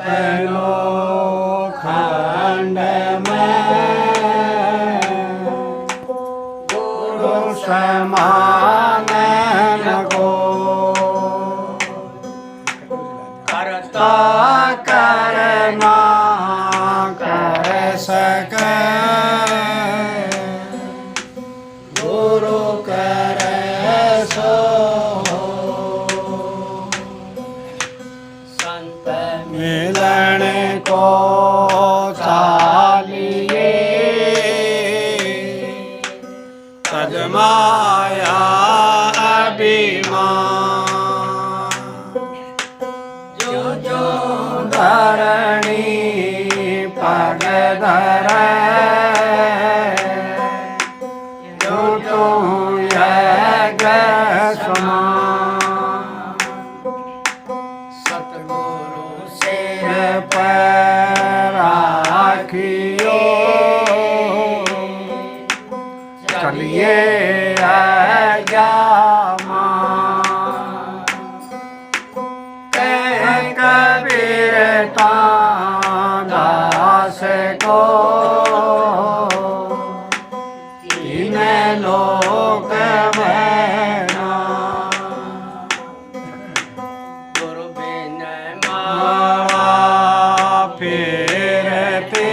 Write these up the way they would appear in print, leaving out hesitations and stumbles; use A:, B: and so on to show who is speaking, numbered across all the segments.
A: पहलो खंड में गुरु समान न को करता करना कर सके गुरु करे सो संत मिलन को चालिए तजमाया अभिमान जो जो धरणी पग धरे जो तो यज्ञ समान सतगुरु सिर पर राखियो चलिए आज्ञा कबीर दास को तीन लोक बहना गुरु बिन माला फेरते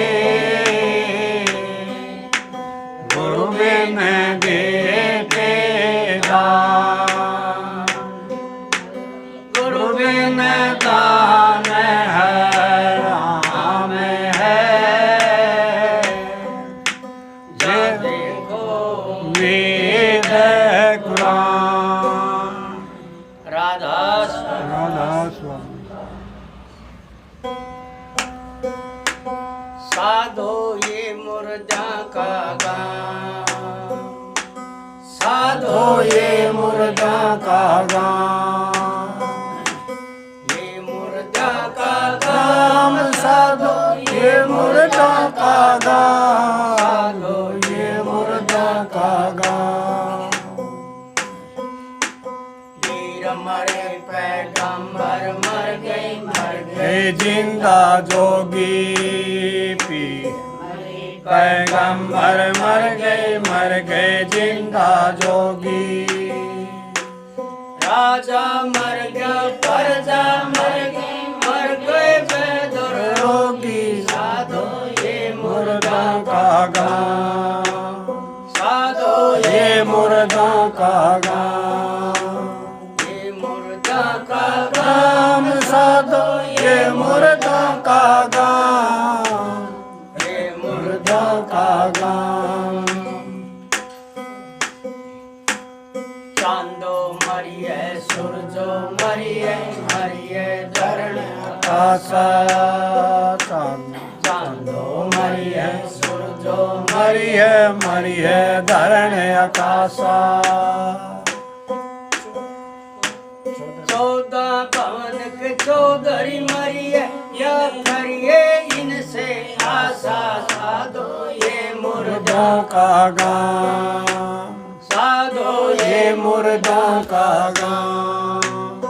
A: गुरु बिन देते दान गुरु बिन दान है राम है जय देखो वेद कुरान राधा स्वामी साधो ये मुर्दा का गान साधो ये मुर्दा का गान ये मुर्दा का गाम साधो ये मुर्दा का गान साधो ये मुर्दा का गान वीर मरे पैगंबर मर गए जिंदा जोगी पी पैगंबर मर गए जिंदा जोगी राजा मर गया प्रजा मर गए बेदर रोगी साधो ये मुर्दा का गान साधो ये मुर्दा का गान ये मुर्दा का गान साधो ये मुर्दा का गान ये मुर्दा का गान चांदो मरिए सूरजो मरिए मरिए धरण आकाशा चांदो मरिए सूरजो मरिए धरण आकाशा 14 पवन के चौधरी मरिए या करिए इनसे आशा साधो ये मुर्दा का गान साधो ये मुर्दा का गान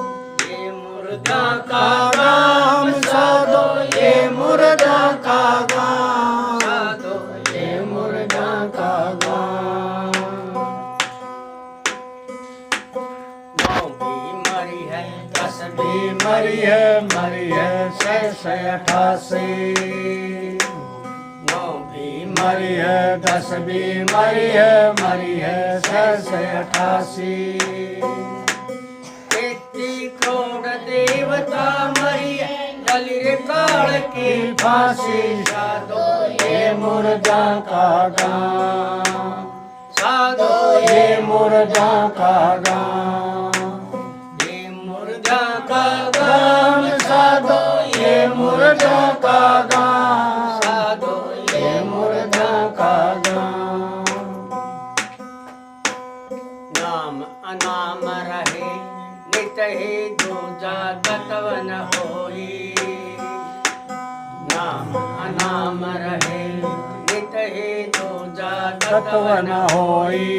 A: ये मुर्दा का गान साधो ये मुर्दा का गान साधो ये मुर्दा का गान मरी है 688 9 भी मरी है 10 भी मरी है 688 इतनी करोड़ देवता मरी है दलिर काल की फांसी साधो ये मुर्दा का गान साधो ये मुर्दा का गान का गान साधो ये मुर्दा का गान साधो ये मुर्दा का गान नाम अनाम रहे नित ही दूजा तत्व न होई नाम अनाम रहे नित ही दूजा तत्व न होई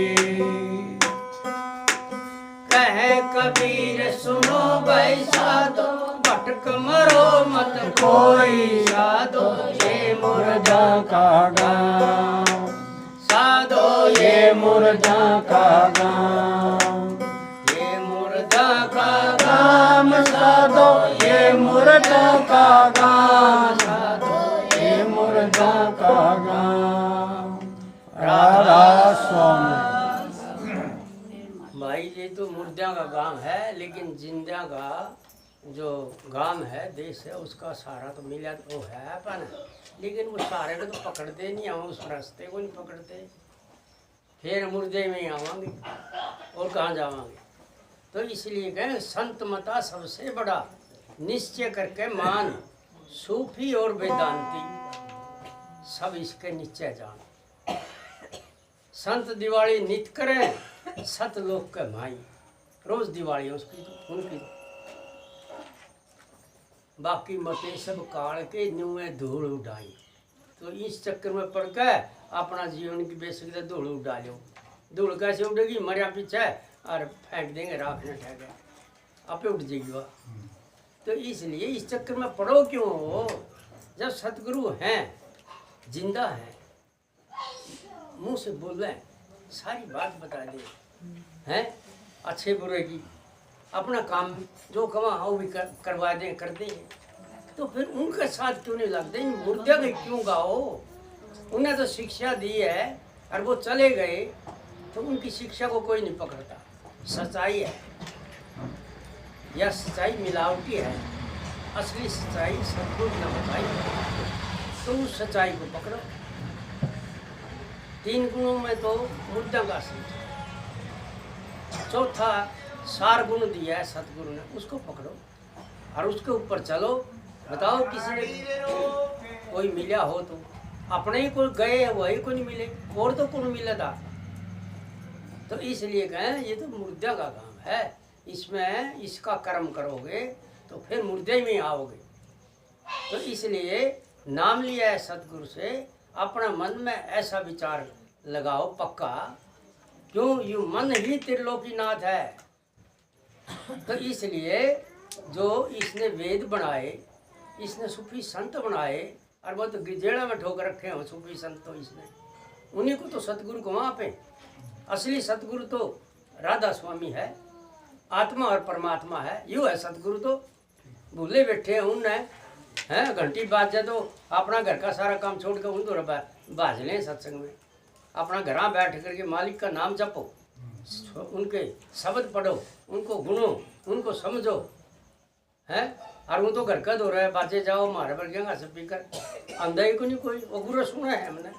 A: कहे कबीर सुनो भाई साधो भट
B: फटक मरो मत कोई, साधो ये
A: मुर्दा का गाँव,
B: साधो
A: ये मुर्दा का गाँव,
B: ये मुर्दा का
A: गाम साधो ये मुर्दा का गाँव,
B: साधो
A: ये मुर्दा का गाँव। राधा स्वामी।
B: भाई ये तो मुर्दा का गांव है, लेकिन जिंदा का जो गांव है, देश है, उसका सहारा तो मिला तो है अपन, लेकिन वो सहारे को तो पकड़ते नहीं, हम उस रास्ते को नहीं पकड़ते, फिर मुर्दे में ही आवांगे और कहाँ जावांगे। तो इसलिए कहें संत मता सबसे बड़ा, निश्चय करके मान, सूफी और वेदांती सब इसके निश्चय जान। संत दिवाली नित करें, सतलोक के माई, रोज दिवाली उसकी तो उनकी। बाकी मते सब काल के न्यूए धूल उड़ाई, तो इस चक्कर में पड़ के अपना जीवन की बेसिक धूल उड़ा लो। धूल कैसे उड़ेगी, मरिया पीछे और फेंक देंगे राख न ठहरे, आपे उठ जाएगी वह। तो इसलिए इस चक्कर में पड़ो क्यों हो, जब सतगुरु हैं, जिंदा हैं, मुंह से बोलें, सारी बात बता दें, हैं अच्छे बुरे की, अपना काम जो कमा वो भी करवा दें, करते हैं। तो फिर उनके साथ क्यों नहीं लगते, मुर्दे गए क्यों गाओ। उन्हें तो शिक्षा दी है और वो चले गए, तो उनकी शिक्षा को कोई नहीं पकड़ता। सच्चाई है, यह सच्चाई मिलावटी है, असली सच्चाई सतगुरु ने बताई, तो उस सच्चाई को पकड़ो। तीन गुणों में तो मुर्दा का असली, चौथा सार गुण दिया है सतगुरु ने, उसको पकड़ो और उसके ऊपर चलो। बताओ किसी ने कोई मिला हो तो, अपने ही कोई गए वही को नहीं मिले, और तो कौन मिला था। तो इसलिए कहें ये तो मुर्दा का काम है, इसमें इसका कर्म करोगे तो फिर मुर्दे में आओगे। तो इसलिए नाम लिया है सतगुरु से, अपना मन में ऐसा विचार लगाओ पक्का, क्यों यूं मन ही त्रिलोकीनाथ है। तो इसलिए जो इसने वेद बनाए, इसने सूफी संत बनाए, और वो तो गिजेड़ा में ठोक रखे हो सूफी संत, तो इसने उन्हीं को तो सतगुरु को वहाँ पे। असली सतगुरु तो राधा स्वामी है, आत्मा और परमात्मा है, यूँ है सतगुरु। तो भूले बैठे हैं उनने, हैं घंटी बाज जाए तो अपना घर का सारा काम छोड़ कर उन तो बाज लें सत्संग में, अपना घर बैठ करके मालिक का नाम जपो, उनके शब्द पढ़ो, उनको गुनो, उनको समझो, हैं। और वो तो घर का दो रहा है, बाजे जाओ मारे पर गया स्पीकर, अंधा ही को नहीं कोई, वो गुरु सुना है हमने।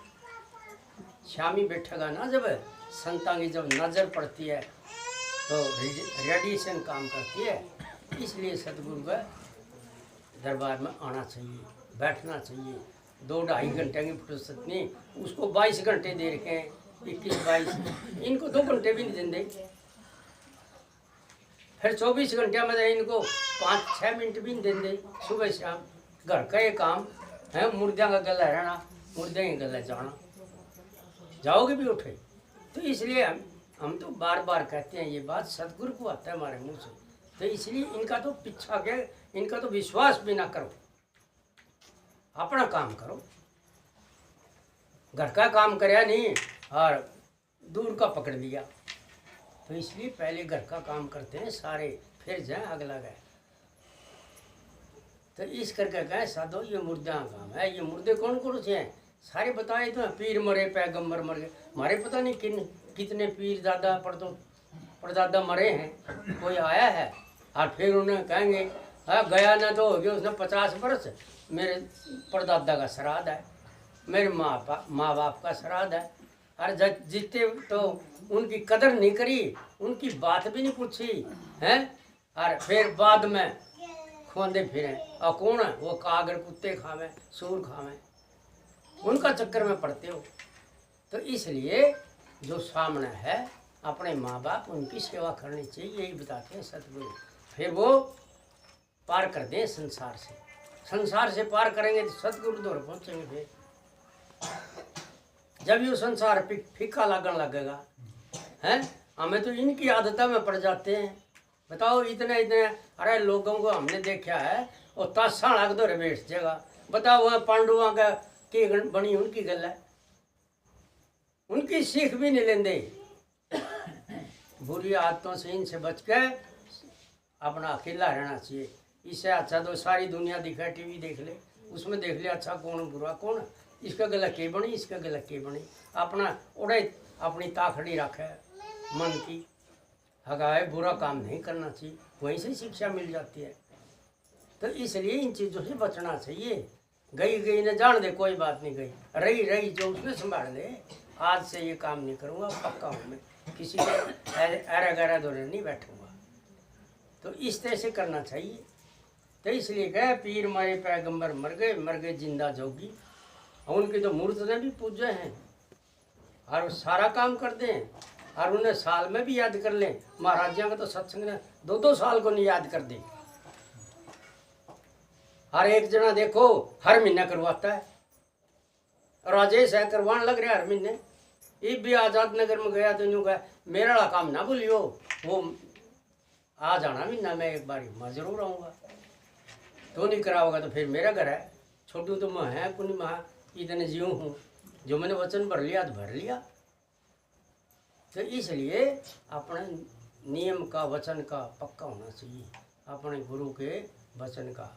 B: शामी बैठेगा ना, जब संतां की जब नज़र पड़ती है तो रेडिएशन काम करती है, इसलिए सतगुरु का दरबार में आना चाहिए, बैठना चाहिए। 2-2.5 घंटे की फुर्सत नहीं, उसको 22 घंटे दे रखे हैं, 21-22, इनको 2 घंटे भी नहीं देंगे। फिर 24 घंटे में इनको 5-6 मिनट भी नहीं देंगे, सुबह शाम। घर का ये काम है, मुर्दों का गला रहना, मुर्दे के गले जाना, जाओगे भी उठे। तो इसलिए हम तो बार बार कहते हैं ये बात, सतगुरु को आता है हमारे मुँह से। तो इसलिए इनका तो पीछा के, इनका तो विश्वास भी ना करो, अपना काम करो। घर का काम कराया नहीं और दूर का पकड़ लिया, तो इसलिए पहले घर का काम करते हैं सारे, फिर जाए अगला गए। तो इस करके कहें साधो ये मुर्दा काम है। ये मुर्दे कौन कौन से हैं सारे बताए तो, पीर मरे, पैगंबर मर गए, हमारे पता नहीं कितने पीर दादा परदादा मरे हैं, कोई आया है। और फिर उन्हें कहेंगे हाँ गया ना तो हो गया उसने 50 वर्ष, मेरे परदादा का श्राद्ध है, मेरे माँ बाप का श्राद्ध है। और जितने तो उनकी कदर नहीं करी, उनकी बात भी नहीं पूछी हैं, और फिर बाद में खोंदे फिरें। और कौन है वो, कागर कुत्ते खावे, सूर खावे, उनका चक्कर में पड़ते हो। तो इसलिए जो सामने है अपने माँ बाप, उनकी सेवा करनी चाहिए, यही बताते हैं सतगुरु। फिर वो पार कर दें संसार से, संसार से पार करेंगे तो सतगुरु दौर पहुँचेंगे। फिर जब ये संसार फीका लगन लगेगा, हैं हमें तो इनकी आदत में पड़ जाते हैं। बताओ इतने, अरे लोगों को हमने देखा है, और तासा लग दो बैठ जाएगा। बताओ वह पांडुआ का की बनी उनकी गल है, उनकी सीख भी नहीं लेंदे। बुरी आदतों से इनसे बच के अपना अकेला रहना चाहिए। इससे अच्छा तो सारी दुनिया दिखा, टीवी देख ले, उसमें देख ले अच्छा कौन बुरा कौन, इसका गला के बनी इसका गला के बनी, अपना उड़े अपनी ताखड़ी रखे मन की, हगाए बुरा काम नहीं करना चाहिए, वहीं से शिक्षा मिल जाती है। तो इसलिए इन चीज़ों से बचना चाहिए। गई गई ने जान दे, कोई बात नहीं, गई रही रही जो उसने संभाल ले। आज से ये काम नहीं करूँगा, पक्का हूँ मैं, किसी के ऐरा गैरा दौरे नहीं बैठूंगा। तो इस तरह से करना चाहिए। तो इसलिए कहे पीर मारे पैगंबर मर गए जिंदा जोगी। और उनकी तो मूर्त ने भी पूजे हैं और सारा काम करते हैं, और उन्हें साल में भी याद कर लें। महाराजा का तो सत्संग ने 2-2 साल को नहीं याद कर दे। हर एक जना देखो हर महीना करवाता है, राजेश है करवाने लग रहा हर महीने। ये भी आजाद नगर में गया तो यूँ कहा मेरा वाला काम ना भूलियो, वो आ जाना महीना मैं एक बार मैं जरूर आऊँगा। तो नहीं कराओगा तो फिर मेरा घर है, छोटू तो मैं है कुछ मैं इतने जीव हूँ, जो मैंने वचन भर लिया तो भर लिया। तो इसलिए अपने नियम का वचन का पक्का होना चाहिए, अपने गुरु के वचन का।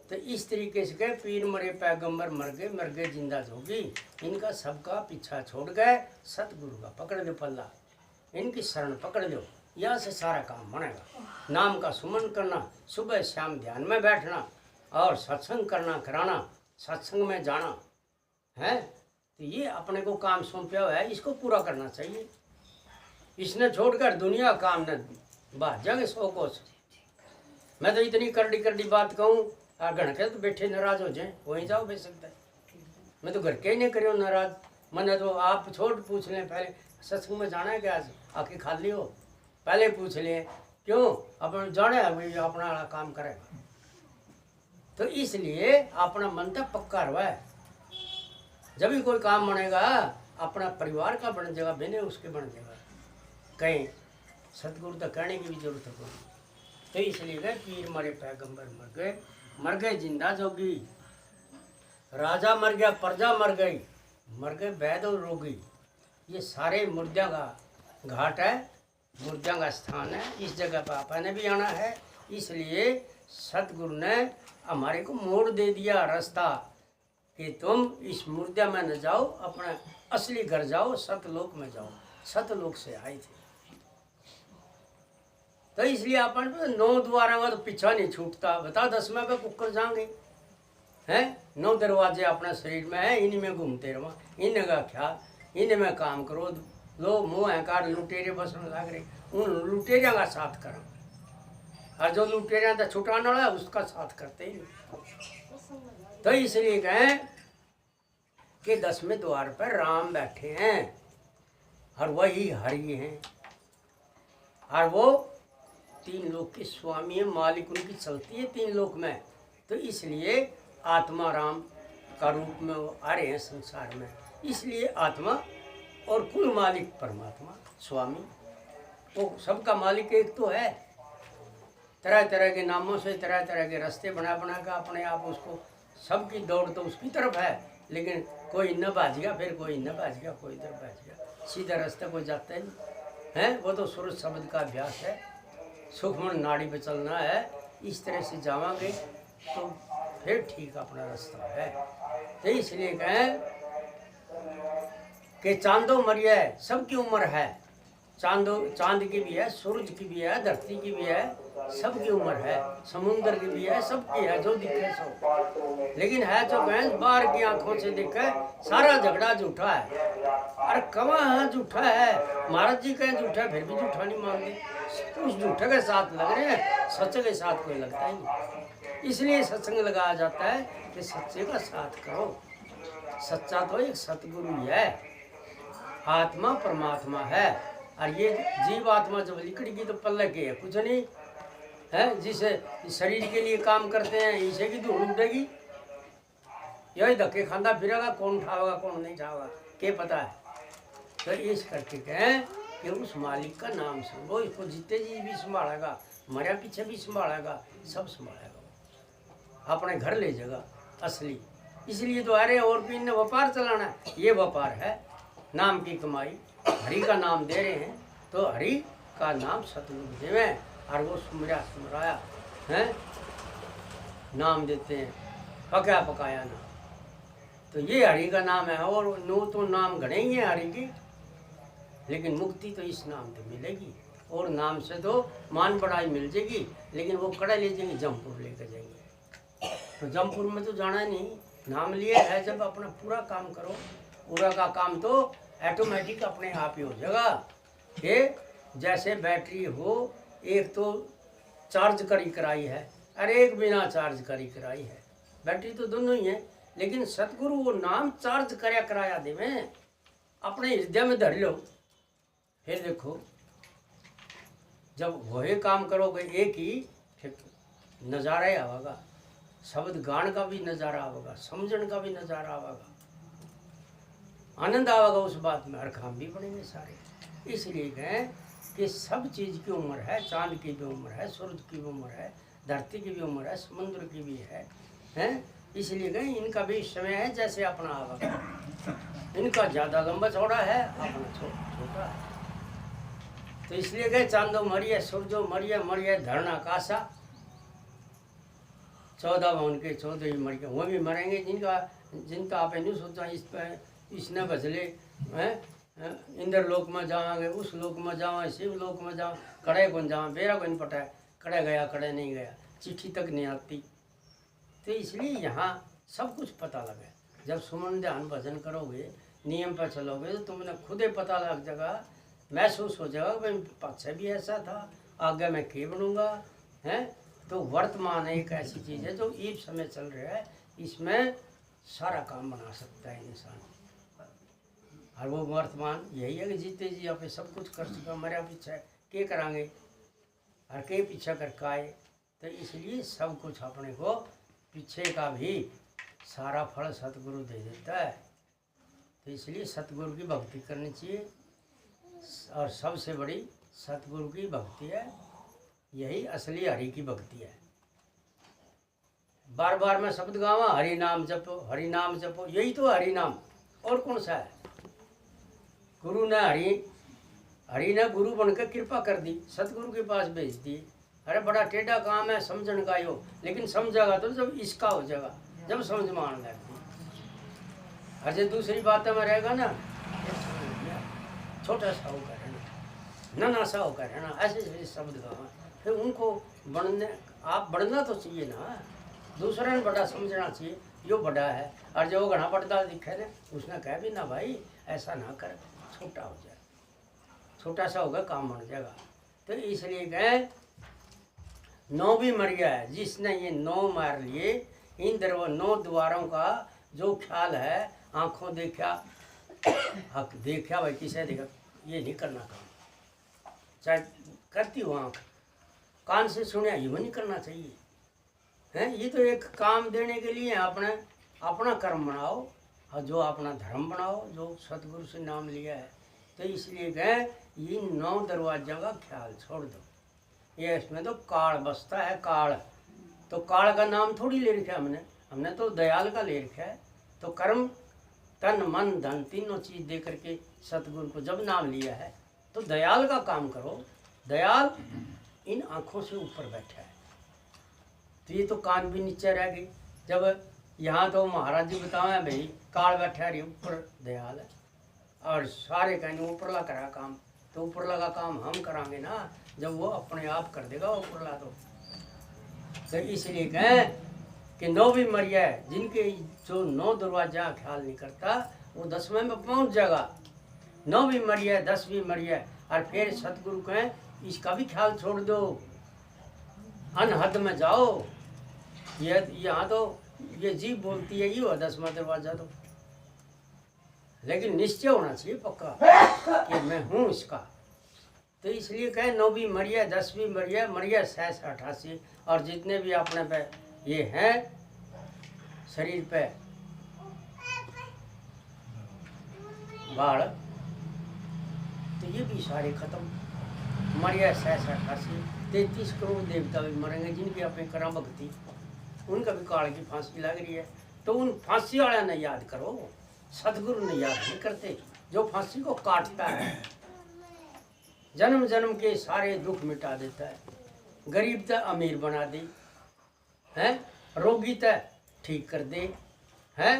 B: तो इस तरीके से कहे पीर मरे पैगंबर मर गए जिंदा जोगी। इनका सबका पीछा छोड़ गए, सतगुरु का पकड़ लो पल्ला, इनकी शरण पकड़ लो, यहाँ से सारा काम बनेगा। नाम का सुमन करना, सुबह शाम ध्यान में बैठना और सत्संग करना कराना, सत्संग में जाना है। तो ये अपने को काम सौंपा हुआ है, इसको पूरा करना चाहिए। इसने छोड़कर दुनिया काम न बात जाएंगे 100 कोस। मैं तो इतनी करड़ी करड़ी बात कहूँ, घण के तो बैठे नाराज हो जाए, वहीं जाओ बेच सकता है। मैं तो घर के ही नहीं करो नाराज। मैंने तो आप छोड़ पूछ लें पहले सत्संग में जाना है क्या, आज आके खाली हो पहले पूछ लें क्यों, अपन जाने अपना काम करेगा। तो इसलिए अपना मन तक पक्का रहा है, जब भी कोई काम बनेगा अपना परिवार का बन जाएगा, बिना उसके बन जाएगा। कहीं सतगुरु तक कहने की भी जरूरत है। तो इसलिए गए पीर मरे पैगंबर मर गए जिंदा जोगी। राजा मर गया प्रजा मर गए वैद और रोगी। ये सारे मुर्दों का घाट है, मुर्दों का स्थान है। इस जगह पर आपा ने भी आना है। इसलिए सतगुरु ने हमारे को मोड़ दे दिया रास्ता कि तुम इस मुर्दे में न जाओ, अपना असली घर जाओ, सतलोक में जाओ। सतलोक से आए थे। तो इसलिए अपन 9 द्वारा का तो पीछा नहीं छूटता। बता 10वें पे कुकर जाएंगे हैं, 9 दरवाजे अपने शरीर में है, इन्हीं में घूमते रहो, इन्हें का ख्याल, इन्हें में काम करो। लोग मुँह है कार लुटेरे बस में लग रहे, उन लुटेरिया का साथ करो, और जो लुटेरिया तो छुटाने वाला है उसका साथ करते ही नहीं। तो इसलिए कहें कि 10वें द्वार पर राम बैठे हैं और वही हरि हैं, और वो 3 लोक के स्वामी है, मालिक उनकी चलती है 3 लोक में। तो इसलिए आत्मा राम का रूप में वो आ रहे हैं संसार में। इसलिए आत्मा और कुल मालिक परमात्मा स्वामी, वो सबका मालिक एक तो है। तरह तरह के नामों से तरह तरह के रास्ते बना कर अपने आप उसको, सबकी दौड़ तो उसकी तरफ है, लेकिन कोई न भाज गया, फिर कोई न भाज गया, कोई इधर भाज गया, सीधा रास्ता कोई जाता ही नहीं है। वो तो सूरज शब्द का अभ्यास है, सूक्ष्म नाड़ी पे चलना है। इस तरह से जावांगे तो फिर ठीक अपना रास्ता है। तो इसलिए कहें कि चांदो मरिया है, सबकी उम्र है। चांद की भी है, सूरज की भी है, धरती की भी है, सबकी उम्र है। समुद्र की भी है, सबकी है, जो दिखे सो। लेकिन है जो भैंस बाहर की आंखों से दिखे, सारा झगड़ा झूठा है। अरे कहाँ है झूठा है, महाराज जी कहें झूठा है, फिर भी झूठा नहीं मानते। उस झूठे के साथ लग रहे हैं, सच्चे के साथ कोई लगता ही नहीं। इसलिए सत्संग लगाया जाता है कि सच्चे का साथ करो। सच्चा तो एक सतगुरु ही है, आत्मा परमात्मा है। और ये जीव आत्मा जब लिकड़ेगी तो पल्ले के है कुछ नहीं है। जिसे शरीर के लिए काम करते हैं, इसे की धूल उठेगी, यही धक्के खांदा फिरेगा, कौन उठाएगा कौन नहीं उठाएगा क्या पता है। तो इस करके कहें कि उस मालिक का नाम सुनो, इसको जीते जी भी संभालेगा, मरिया पीछे भी संभालेगा, सब संभालेगा। अपने घर ले जाएगा असली। इसलिए तो अरे और भी इन्हें व्यापार चलाना है, ये व्यापार है नाम की कमाई। हरि का नाम दे रहे हैं तो हरि का नाम सतगुरु देवे और वो सुमराया है नाम देते हैं, पकाया पकाया नाम। तो ये हरि का नाम है। और नो तो नाम घने ही हैं हरि की, लेकिन मुक्ति तो इस नाम से मिलेगी। और नाम से तो मान बढ़ाई मिल जाएगी, लेकिन वो कड़ा ले जाएंगे जमपुर लेकर जाएंगे। तो जमपुर में तो जाना नहीं, नाम लिए है जब अपना पूरा काम करो, पूरा का काम तो ऑटोमेटिक अपने आप ही हो जाएगा। कि जैसे बैटरी हो, एक तो चार्ज करी कराई है और एक बिना चार्ज करी कराई है। बैटरी तो दोनों ही है, लेकिन सतगुरु वो नाम चार्ज कराया कराया दे में अपने हृदय में धर लो। फिर देखो जब वही काम करोगे एक ही, फिर नज़ारा ही आवेगा, शब्द गान का भी नज़ारा आवेगा, समझण का भी नज़ारा आवेगा, आनंद आवेगा उस बात में, हर काम भी बनेंगे सारे। इसलिए कहें कि सब चीज़ की उम्र है, चांद की भी उम्र है, सूरज की भी उम्र है, धरती की भी उम्र है, समुद्र की भी है, हैं? इसलिए कहें इनका भी समय है जैसे अपना आवेगा। इनका ज़्यादा लंबा चौड़ा है, अपना छोटा है। तो इसलिए कहे चांदो मरिए सूरजो मरिए मरिए धरना कासा, 14 भवन के 14 ही मर गए, वो भी मरेंगे जिनका आपने नहीं सोचा इस पर इसने बचले हैं। इंद्र लोक में जावांगे, उस लोक में जावा, शिव लोक में जावा, कड़े कौन जावा, बेरा कौन पटा है, कड़े गया कड़े नहीं गया, चिट्ठी तक नहीं आती। तो इसलिए यहाँ सब कुछ पता लगे। जब सुमन ध्यान भजन करोगे, नियम पर चलोगे, तो तुमने खुद ही पता लग जाएगा, महसूस हो जाएगा भाई पक्ष भी ऐसा था, आगे मैं क्या बनूंगा हैं। तो वर्तमान एक ऐसी चीज़ है जो इस समय चल रहा है, इसमें सारा काम बना सकता है इंसान। और वो वर्तमान यही है कि जीते जी आप सब कुछ कर चुका, हमारे पीछे के करांगे और के पीछे कर काए। तो इसलिए सब कुछ अपने को पीछे का भी सारा फल सतगुरु दे देता है। तो इसलिए सतगुरु की भक्ति करनी चाहिए, और सबसे बड़ी सतगुरु की भक्ति है, यही असली हरि की भक्ति है। बार बार मैं शब्द गावा, हरि नाम जपो, हरि नाम जपो, यही तो हरि नाम, और कौन सा है। गुरु ने हरि ने गुरु बनकर कृपा कर दी, सतगुरु के पास भेज दी। अरे बड़ा टेढ़ा काम है समझने का यो, लेकिन समझेगा तो जब इसका हो जाएगा, जब समझ में आने लगती। और जो दूसरी बातों में रहेगा ना, छोटा सा होकर रहना, नन्हा सा होकर रहना, ऐसे ऐसे शब्द गावा, फिर उनको बढ़ने आप बढ़ना तो चाहिए ना, दूसरे ने बड़ा समझना चाहिए, यो बड़ा है। और जो घना पड़ता दिखे ना, उसने कह भी ना भाई ऐसा ना कर, छोटा हो जाए, छोटा सा होगा काम बन जाएगा। तो इसलिए कहे 9 भी मर गया है, जिसने ये 9 मार लिए, इन 9 द्वारों का जो ख्याल है, आँखों देखा हक देखा भाई किसे देखा, ये नहीं करना काम, चाहे करती हो आँख, कान से सुने ये नहीं करना चाहिए हैं। ये तो एक काम देने के लिए अपने अपना कर्म बनाओ और जो अपना धर्म बनाओ, जो सतगुरु से नाम लिया है। तो इसलिए कहें ये 9 दरवाजा का ख्याल छोड़ दो। ये इसमें तो काल बसता है, काल तो काल का नाम थोड़ी ले रखा है हमने तो दयाल का ले रखा है। तो कर्म तन मन धन तीनों चीज दे करके सतगुरु को जब नाम लिया है, तो दयाल का काम करो। दयाल इन आँखों से ऊपर बैठा है, तो ये तो कान भी नीचे रह गई। जब यहाँ तो महाराज जी बताए भाई काल बैठा रही ऊपर दयाल है, और सारे कहेंगे ऊपरला करा काम, तो ऊपरला का काम हम करांगे ना, जब वो अपने आप कर देगा ऊपरला। तो इसलिए कहें कि 9 भी मरिया है, जिनके जो 9 दरवाजा ख्याल नहीं करता वो 10वें में पहुँच जाएगा। 9 भी मरिया है, 10 भी मरिया है, और फिर सतगुरु कहें इसका भी ख्याल छोड़ दो, अनहद में जाओ। ये यहाँ तो ये जीव बोलती है ये हो 10वां दरवाजा, तो लेकिन निश्चय होना चाहिए पक्का कि मैं हूँ इसका। तो इसलिए कहें 9 भी मरिया, 10 भी मरिया, मरिया 88, और जितने भी अपने पे ये हैं शरीर पे बाढ़, तो ये भी सारे खत्म। मरिया 88, 33 करोड़ देवता भी मरेंगे जिनकी अपने कर्म भक्ति उनका भी काल की फांसी लग रही है। तो उन फांसी वाले ने याद करो, सतगुरु ने याद नहीं करते। जो फांसी को काटता है, जन्म जन्म के सारे दुख मिटा देता है, गरीब तक अमीर बना दे है, रोगी तक ठीक कर दे है,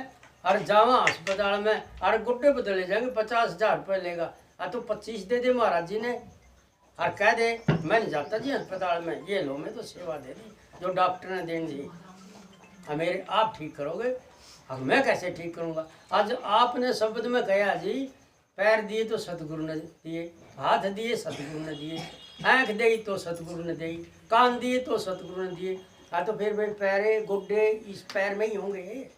B: और जावा अस्पताल में और गुड्डे बदले जाएंगे 50,000 रुपये लेगा, तो 25 दे दे महाराज जी ने, और कह दे मैं नहीं जाता जी अस्पताल में, ये लो मैं तो सेवा दे दी जो डॉक्टर ने देनी दी, मेरे आप ठीक करोगे, अब मैं कैसे ठीक करूँगा। आज आपने शब्द में कहा जी, पैर दिए तो सतगुरु ने दिए, हाथ दिए सतगुरु ने दिए, आँख दी तो सतगुरु ने दी, कान दिए तो सतगुरु ने दिए, तो फिर भाई पैरे गुड्डे इस पैर में ही होंगे।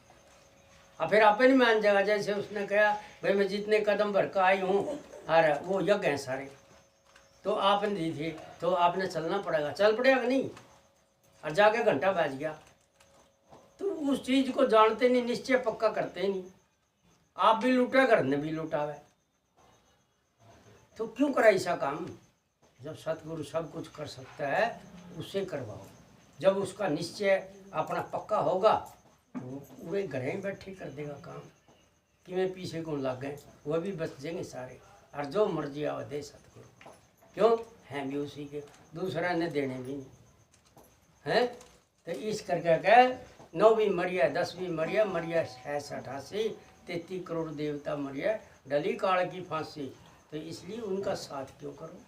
B: अब फिर आप नहीं मान जाएगा, जैसे उसने कहा भाई मैं जितने कदम भर का आई हूँ और वो यज्ञ हैं सारे, तो आपने दी थी तो आपने चलना पड़ेगा, चल पड़ेगा नहीं, और जाके घंटा बज गया। तो उस चीज़ को जानते नहीं, निश्चय पक्का करते नहीं, आप भी लूटा घर ने भी लूटावे, तो क्यों करा ऐसा काम। जब सतगुरु सब कुछ कर सकता है उससे करवाओ, जब उसका निश्चय अपना पक्का होगा वो पूरे घर ही बैठे कर देगा काम, कि मैं पीछे कौन लग गए, वह भी बच जाएंगे सारे, और जो मर्जी आवे दे सतगुरु, क्यों हैं भी उसी के, दूसरा ने देने भी नहीं हैं। तो इस करके कह 9वीं मरिया 10वीं मरिया मरिया 88 33 करोड़ देवता मरिया, डली काल की फांसी। तो इसलिए उनका साथ क्यों करो,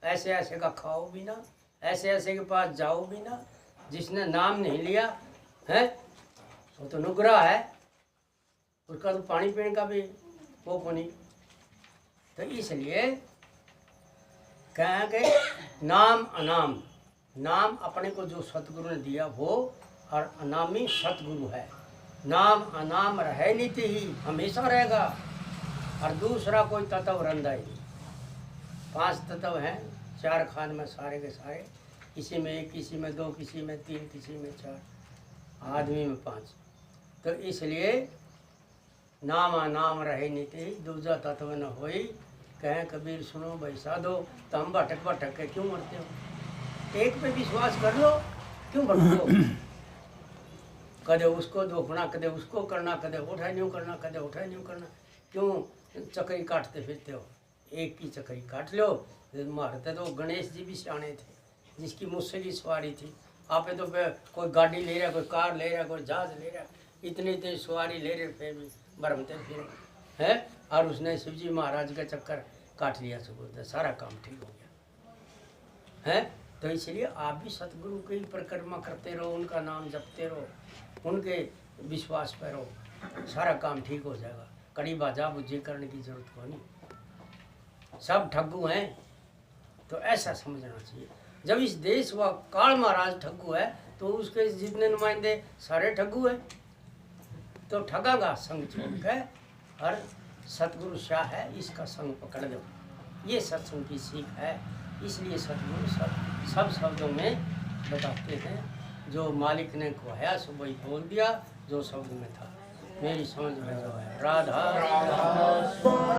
B: ऐसे ऐसे का खाओ भी ना, ऐसे ऐसे के पास जाओ भी ना, जिसने नाम नहीं लिया है वो तो नुगरा है, उसका तो पानी पीने का भी वो को नहीं। तो इसलिए कहें कि नाम अनाम, नाम अपने को जो सतगुरु ने दिया वो, और अनामी सतगुरु है। नाम अनाम रहे नीति ही हमेशा रहेगा, और दूसरा कोई तत्व रंदा ही नहीं। 5 तत्व हैं 4 खान में सारे के सारे, किसी में 1, किसी में 2, किसी में 3, किसी में 4, आदमी में 5। तो इसलिए नाम अनाम रहे नीति दूजा तत्व न होई, कहें कबीर सुनो भाई साधो, तो हम भटक भटक के क्यों मरते हो, एक पे विश्वास कर लो, क्यों भटको। कदे उसको धोखना, कदे उसको करना, कदे उठा नहीं करना, कदे उठा नहीं करना, क्यों चक्री काटते फिरते हो। एक की चक्री काट लो। मारते तो गणेश जी भी सियाने थे, जिसकी मुझसे की सवारी थी। आप तो कोई गाड़ी ले रहा, कोई कार ले रहा, कोई जहाज ले रहा, इतनी इतनी सवारी ले रहे फिर भी भरमते फिर है, और उसने शिवजी महाराज का चक्कर काट लिया, सुबह सारा काम ठीक हो गया है। तो इसलिए आप भी सतगुरु की परिक्रमा करते रहो, उनका नाम जपते रहो, उनके विश्वास पर रहो, सारा काम ठीक हो जाएगा। कड़ी बाजा बुझी करने की जरूरत को नहीं, सब ठग्गू हैं, तो ऐसा समझना चाहिए। जब इस देश व काल महाराज ठग्गू है तो उसके जितने नुमाइंदे सारे ठग्गू हैं, तो ठगागा संग छोड़ के, और सतगुरु शाह है इसका संग पकड़ दो, ये सत्संग की सीख है। इसलिए सतगुरु सब शब्दों में बताते हैं, जो मालिक ने कहा सो वही बोल दिया, जो शब्द में था मेरी समझ में जो है। राधा